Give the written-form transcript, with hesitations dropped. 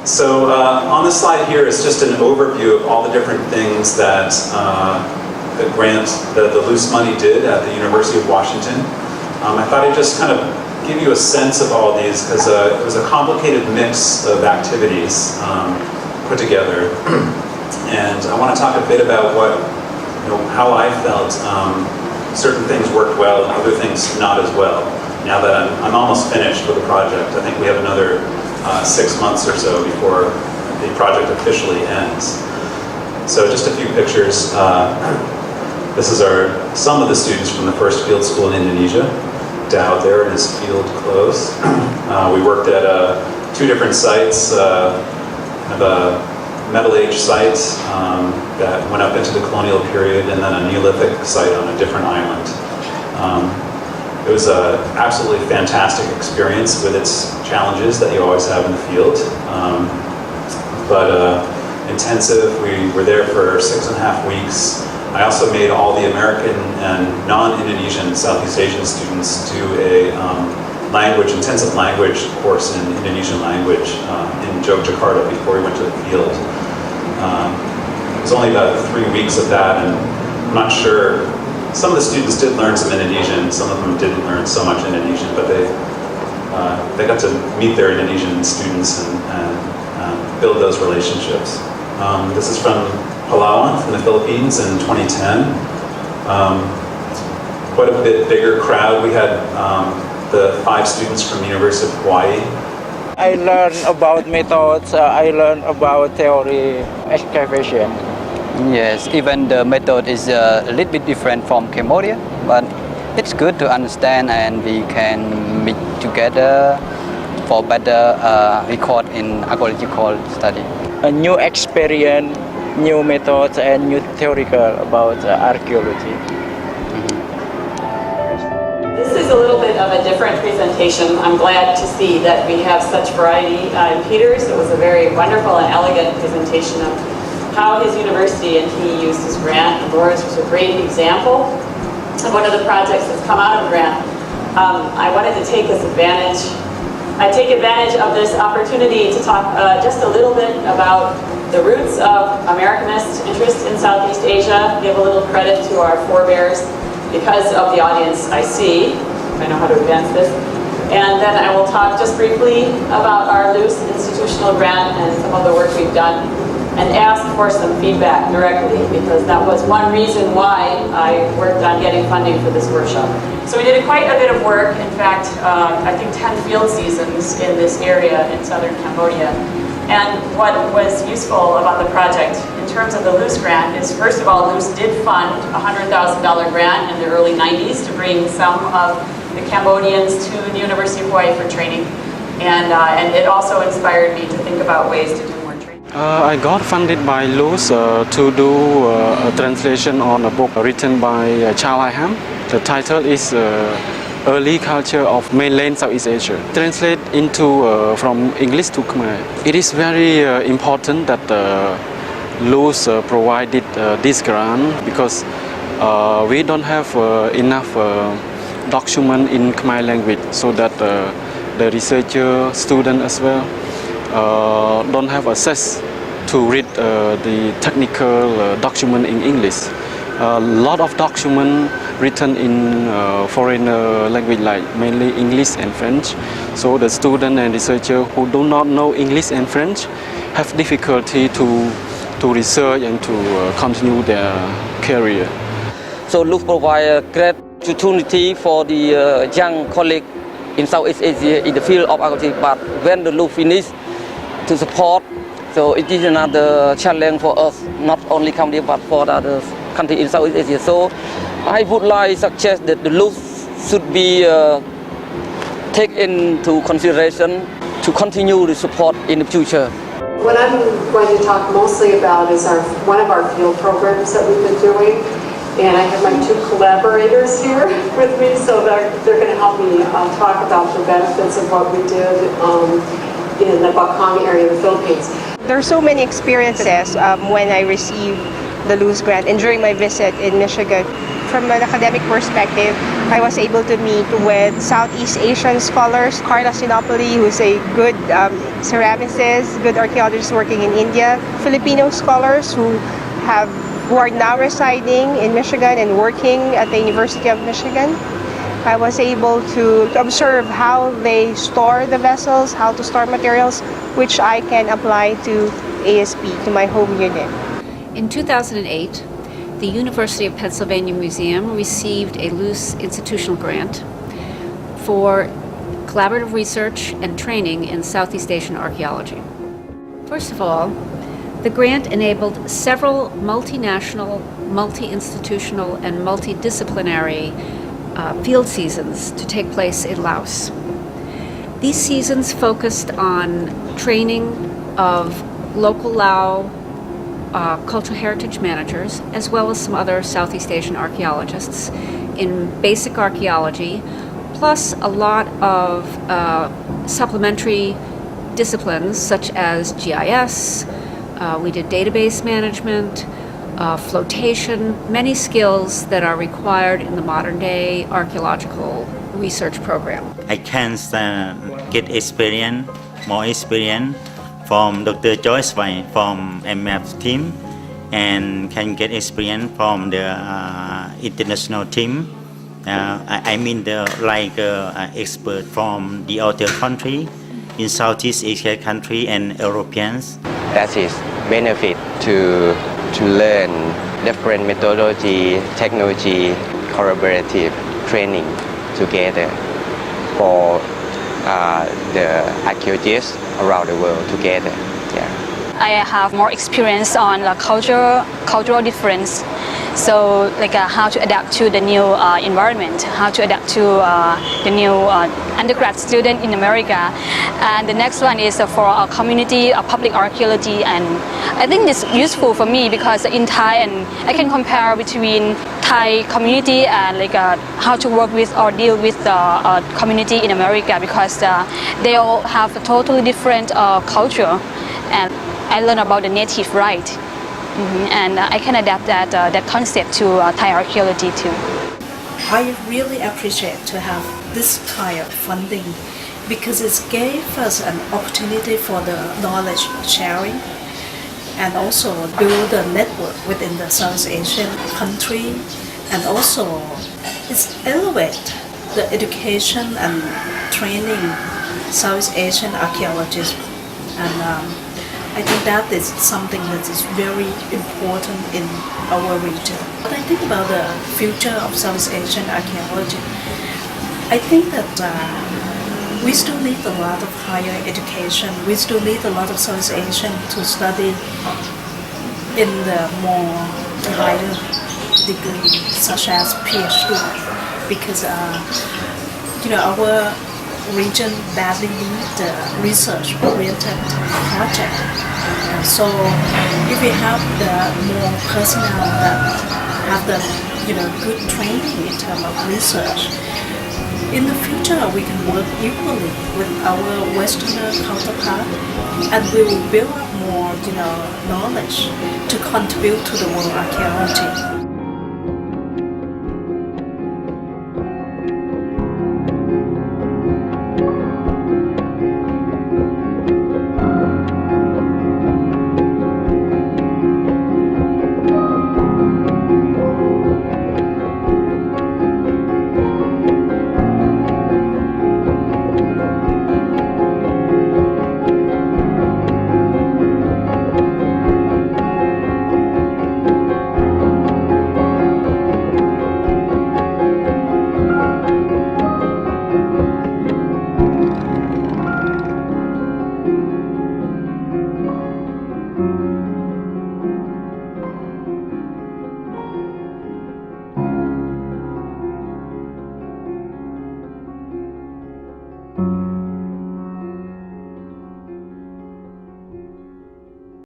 So on the slide here is just an overview of all the different things that the loose money did at the University of Washington. I thought I'd just kind of give you a sense of all these because it was a complicated mix of activities put together. And I want to talk a bit about how I felt certain things worked well and other things not as well. Now that I'm almost finished with the project, I think we have another 6 months or so before the project officially ends. So just a few pictures. This is some of the students from the first field school in Indonesia. Dow there in his field clothes. We worked at 2 different sites, kind of Metal Age sites that went up into the colonial period, and then a Neolithic site on a different island. It was an absolutely fantastic experience with its challenges that you always have in the field, but intensive. We were there for 6.5 weeks. I also made all the American and non-Indonesian Southeast Asian students do a intensive language course in Indonesian language in Yogyakarta before we went to the field. It was only about 3 weeks of that, and I'm not sure. Some of the students did learn some Indonesian, some of them didn't learn so much Indonesian, but they got to meet their Indonesian students and build those relationships. This is from Palawan, from the Philippines in 2010. Quite a bit bigger crowd. We had the 5 students from the University of Hawaii. I learned about methods, I learned about theory, excavation. Yes, even the method is a little bit different from Cambodia, but it's good to understand and we can meet together for better record in archaeological study. A new experience, new methods and new theoretical about archaeology. This is a little bit of a different presentation. I'm glad to see that we have such variety in Peter's. It was a very wonderful and elegant presentation of how his university and he used his grant. And Laura's was a great example of one of the projects that's come out of grant. I wanted to take advantage of this opportunity to talk just a little bit about the roots of Americanist interest in Southeast Asia, give a little credit to our forebears because of the audience I see. I know how to advance this. And then I will talk just briefly about our loose institutional grant and some of the work we've done, and ask for some feedback directly, because that was one reason why I worked on getting funding for this workshop. So we did quite a bit of work, in fact, I think 10 field seasons in this area in southern Cambodia. And what was useful about the project in terms of the Luce grant is, first of all, Luce did fund a $100,000 grant in the early 90s to bring some of the Cambodians to the University of Hawaii for training. And it also inspired me to think about ways to do more training. I got funded by Luce to do a translation on a book written by Chow Ham. The title is Early Culture of Mainland Southeast Asia. Translate into from English to Khmer. It is very important that Luce provided this grant because we don't have enough document in Khmer language, so that the researcher, student as well, don't have access to read the technical document in English. A lot of document written in foreign language, like mainly English and French. So the student and researcher who do not know English and French have difficulty to research and to continue their career. So Luce provides a great opportunity for the young colleague in Southeast Asia in the field of archaeology. But when the Luce finish to support, so it is another challenge for us, not only Cambodia but for the other countries in Southeast Asia. So I would like to suggest that the Luce should be taken into consideration to continue the support in the future. What I'm going to talk mostly about is one of our field programs that we've been doing. And I have my 2 collaborators here with me, so they're going to help me talk about the benefits of what we did in the Bakong area of the Philippines. There are so many experiences when I received the Luce grant and during my visit in Michigan. from an academic perspective, I was able to meet with Southeast Asian scholars, Carla Sinopoli, who's a good ceramicist, good archaeologist working in India, Filipino scholars who are now residing in Michigan and working at the University of Michigan. I was able to observe how they store the vessels, how to store materials, which I can apply to ASP, to my home unit. In 2008, the University of Pennsylvania Museum received a loose institutional grant for collaborative research and training in Southeast Asian archaeology. First of all, the grant enabled several multinational, multi-institutional, and multidisciplinary field seasons to take place in Laos. These seasons focused on training of local Lao cultural heritage managers, as well as some other Southeast Asian archaeologists in basic archaeology, plus a lot of supplementary disciplines such as GIS, we did database management, flotation, many skills that are required in the modern day archaeological research program. I can get experience, more experience from Dr. Joyce Wai from MMAP team, and can get experience from the international team. I mean the expert from the other country in Southeast Asia country and Europeans. That is benefit to learn different methodology, technology, collaborative training together for the archaeologists around the world together. Yeah. I have more experience on cultural difference. So how to adapt to the new environment, how to adapt to the new undergrad student in America. And the next one is for our community, public archaeology, and I think it's useful for me because in Thai, and I can compare between Thai community and how to work with or deal with the community in America, because they all have a totally different culture, and I learned about the native right. And I can adapt that concept to Thai archaeology too. I really appreciate to have this kind of funding because it gave us an opportunity for the knowledge sharing and also build a network within the South Asian country, and also it's elevate the education and training South Asian archaeologists, and I think that is something that is very important in our region. When I think about the future of South Asian archaeology, I think that we still need a lot of higher education. We still need a lot of South Asian to study in the more higher degree, such as PhD, because our region badly needs a research-oriented project. So if we have the more personnel that have the good training in terms of research, in the future we can work equally with our Westerner counterpart, and we will build up more knowledge to contribute to the world archaeology.